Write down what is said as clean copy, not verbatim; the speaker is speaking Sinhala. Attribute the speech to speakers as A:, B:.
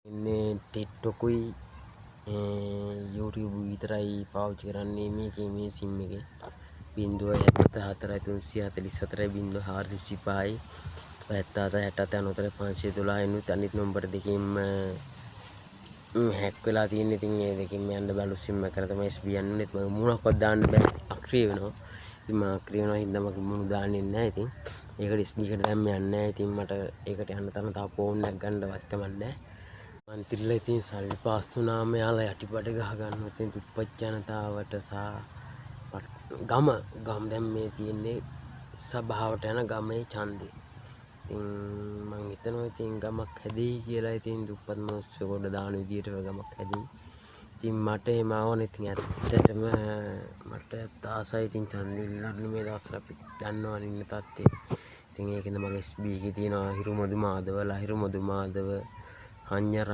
A: ඉන්නේ TikTokුයි YouTube විතරයි පාවිච්චි කරන්නේ මේ SIM එකේ 0.74 344 0.77 එනුත් අනිත් නම්බර දෙකකින්ම හැක් වෙලා තියෙන. ඉතින් ඒ දෙකෙන්ම යන්න බැලු SIM එක කරා තමයි SB යන්නේ. මම මොනක්වත් දාන්න බෑ, අක්‍රිය වෙනවා. ඉතින් මම අක්‍රිය වෙනවා හින්දා මම මුණු දාන්නේ නැහැ. ඉතින් ඒකට SB එකට දැම්ම යන්නේ නැහැ. ඉතින් මට ඒකට යන්න තරම් තාම ෆෝන් එකක් ගන්නවත් කමක් නැහැ. මං තිරලා ඉතින් සල්ලි පාස්තු වුණාම යාලා යටිපඩ ගහ ගන්නවා. ඉතින් දුප්පත් ජනතාවට ගම දැන් මේ තියෙන්නේ සභාවට යන ගමේ ඡන්දේ. ඉතින් මං හිතනවා ඉතින් ගමක් හැදෙයි කියලා. ඉතින් දුප්පත් මිනිස්සු කොට දාන විදියට ගමක් හැදෙයි. ඉතින් මට එහෙම ආවනේ. ඉතින් ඇත්තටම මට ආසයි ඉතින් ඡන්දෙ ඉල්ලන්න මේ දවස්වල අපි දන්නවනේ ඉන්න තත්ත්වය. ඉතින් ඒකෙන්ද මගේ SB එකේ තියෙනවා හිරුමදු මාධව, ලහිරු මදු මාධව, හඤ්ඤර